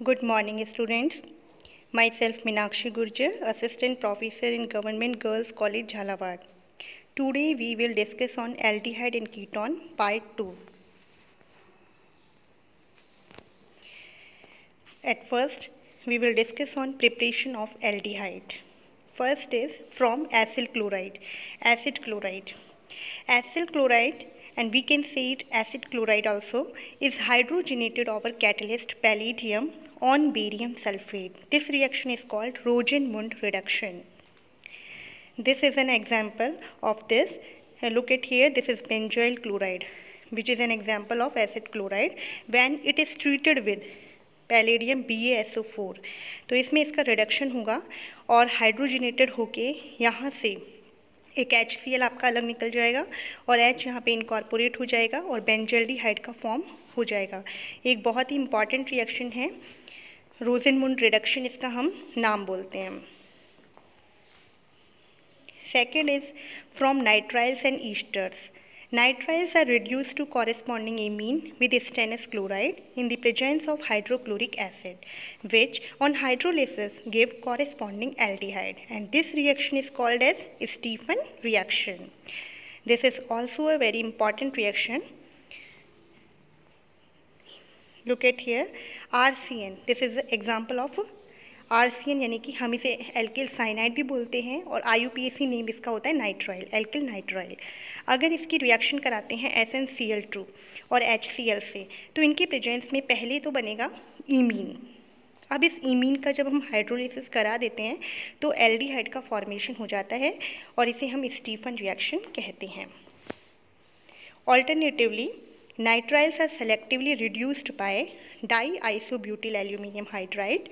Good morning, students. Myself Meenakshi Gurjar, Assistant Professor in Government Girls College, Jhalawad. Today we will discuss on aldehyde and ketone, Part 2. At first, we will discuss on preparation of aldehyde. First is from acyl chloride. Acid chloride. Acyl chloride, and we can say it acid chloride also, is hydrogenated over catalyst palladium on barium sulfate. This reaction is called Rosenmund reduction. This is an example of this. Look at here, this is benzoyl chloride, which is an example of acid chloride when it is treated with palladium BaSO4. तो इसमें इसका reduction होगा और hydrogenated होके यहाँ से एक HCl आपका अलग निकल जाएगा और H यहाँ पे इनकॉर्पोरेट हो जाएगा और बेंजल्डिहाइड का फॉर्म हो जाएगा. एक बहुत ही इंपॉर्टेंट रिएक्शन है, रोजेनमुंड रिडक्शन इसका हम नाम बोलते हैं. Second is from nitriles and esters. Nitriles are reduced to corresponding amine with stannous chloride in the presence of hydrochloric acid, which on hydrolysis give corresponding aldehyde, and this reaction is called as Stephan reaction. This is also a very important reaction. Look at here, RCN. This is an example of RCN, यानी कि हम इसे alkyl cyanide भी बोलते हैं और IUPAC name इसका होता है नाइट्राइल, एल्किल नाइट्राइल. अगर इसकी रिएक्शन कराते हैं SnCl2 और HCl से, तो इनके प्रेजेंस में पहले तो बनेगा ईमीन. अब इस ईमीन का जब हम हाइड्रोलिसिस करा देते हैं तो एल्डिहाइड का फॉर्मेशन हो जाता है और इसे हम स्टीफन रिएक्शन कहते हैं. Alternatively, nitriles are selectively reduced by diisobutyl aluminum hydride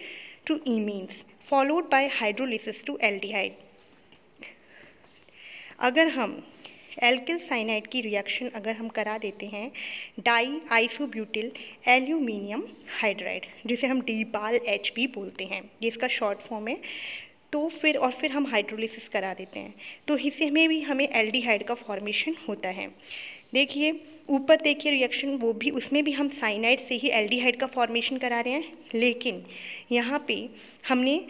to amines followed by hydrolysis to aldehyde. अगर हम एल्किल साइनाइड की रिएक्शन अगर हम करा देते हैं डाईआइसोब्यूटिल एल्यूमिनियम हाइड्राइड, जिसे हम DBAL भी बोलते हैं, ये इसका शॉर्ट फॉर्म है, तो फिर हम हाइड्रोलिसिस करा देते हैं तो इससे हमें एल्डिहाइड का फॉर्मेशन होता है. देखिए ऊपर देखिए रिएक्शन, वो भी उसमें भी हम साइनाइड से ही एल्डिहाइड का फॉर्मेशन करा रहे हैं, लेकिन यहाँ पे हमने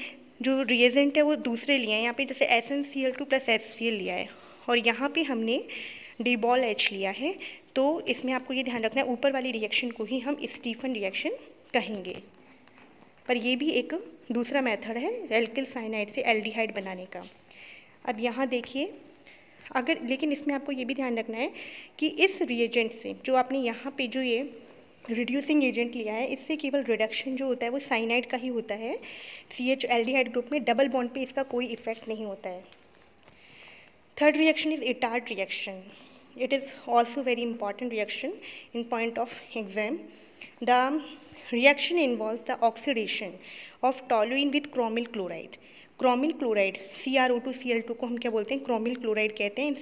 जो रिएजेंट है वो दूसरे लिए हैं. यहाँ पे जैसे SnCl2 + HCl लिया है और यहाँ पे हमने DBAL लिया है. तो इसमें आपको ये ध्यान रखना है, ऊपर वाली रिएक्शन को ही हम स्टीफन रिएक्शन कहेंगे, पर ये भी एक दूसरा मेथड है एल्किल साइनाइड से एल्डिहाइड बनाने का. अब यहाँ देखिए, अगर लेकिन इसमें आपको ये भी ध्यान रखना है कि इस रिएजेंट से जो आपने यहाँ पे जो ये रिड्यूसिंग एजेंट लिया है, इससे केवल रिडक्शन जो होता है वो साइनाइड का ही होता है. CH एल्डिहाइड ग्रुप में डबल बॉन्ड पे इसका कोई इफेक्ट नहीं होता है. Third reaction is Etard reaction. It is also very important reaction in point of exam. The reaction involves the oxidation of toluene with chromyl chloride. Chromyl chloride CrO2Cl2 को हम क्या बोलते हैं, क्रोमिल क्लोराइड कहते हैं.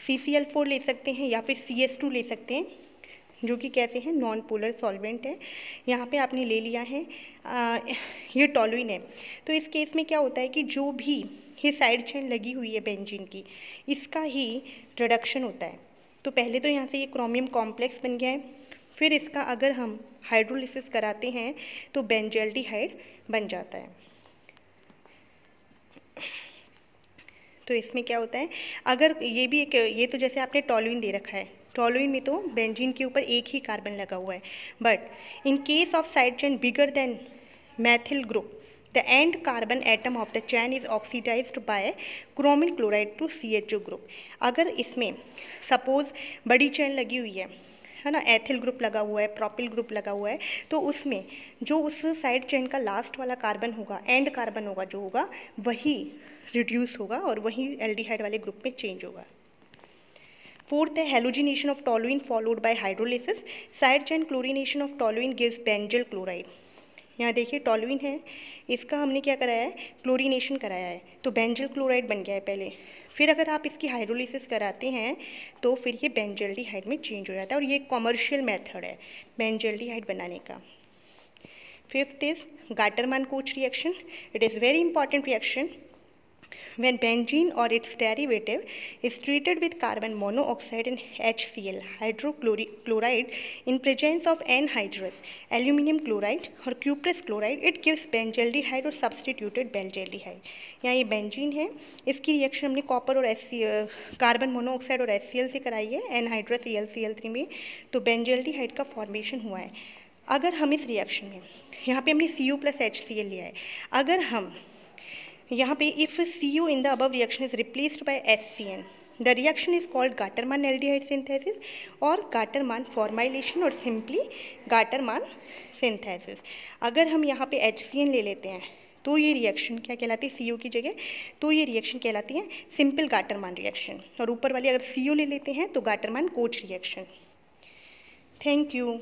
CCl4 ले सकते हैं या फिर CS2 ले सकते हैं, जो कि कैसे हैं, नॉन पोलर सॉल्वेंट है. यहाँ पे आपने ले लिया है ये टॉलुइन है. तो इस केस में क्या होता है कि जो भी ये साइड चेन लगी हुई है बेंजीन की, इसका ही रिडक्शन होता है. तो पहले तो यहाँ से ये क्रोमियम कॉम्प्लेक्स बन गया है, फिर इसका अगर हम हाइड्रोलिसिस कराते हैं तो बेंजल्डिहाइड बन जाता है. तो इसमें क्या होता है, अगर ये भी एक, ये तो जैसे आपने टॉलुइन दे रखा है, टॉलुइन में तो बेंजीन के ऊपर एक ही कार्बन लगा हुआ है, but in case of side chain bigger than Maithil group, the end carbon atom of the chain is oxidized by chromyl chloride to CHO group. अगर इसमें सपोज बड़ी चेन लगी हुई है ना, एथिल ग्रुप लगा हुआ है, प्रोपिल ग्रुप लगा हुआ है, तो उसमें जो उस साइड चेन का लास्ट वाला कार्बन होगा, एंड कार्बन होगा जो होगा, वही रिड्यूस होगा और वही एल्डिहाइड वाले ग्रुप में चेंज होगा. फोर्थ है halogenation of toluene followed by hydrolysis. Side chain chlorination of toluene gives benzyl chloride. यहाँ देखिए टॉलुइन है, इसका हमने क्या कराया है, क्लोरिनेशन कराया है, तो बेंजल क्लोराइड बन गया है पहले. फिर अगर आप इसकी हाइड्रोलिसिस कराते हैं तो फिर ये बेंजल्डिहाइड में चेंज हो जाता है और ये कॉमर्शियल मेथड है बेंजल्डिहाइड बनाने का. Fifth is Gattermann coach reaction. It is very important reaction. When benzene or its derivative is treated with carbon monoxide and HCl hydrochloride in presence of anhydrous aluminium chloride or cuprous chloride, it gives benzaldehyde और substituted benzaldehyde। यहाँ ये benzene है, इसकी reaction हमने copper और carbon monoxide और HCl से कराई है एनहाइड्रस AlCl3 में, तो बेंजल्डिहाइड का फॉर्मेशन हुआ है। अगर हम इस रिएक्शन में यहाँ पे हमने Cu + HCl लिया है, अगर हम यहाँ पे if Cu in the above reaction is replaced by HCl, the reaction is called Gattermann aldehyde synthesis और Gattermann formylation और simply Gattermann synthesis। अगर हम यहाँ पे HCl ले लेते हैं तो ये रिएक्शन क्या कहलाती है, Cu की जगह, तो ये रिएक्शन कहलाती है सिंपल गाटरमान रिएक्शन, और ऊपर वाली अगर Cu ले लेते हैं तो Gattermann coach reaction. Thank you.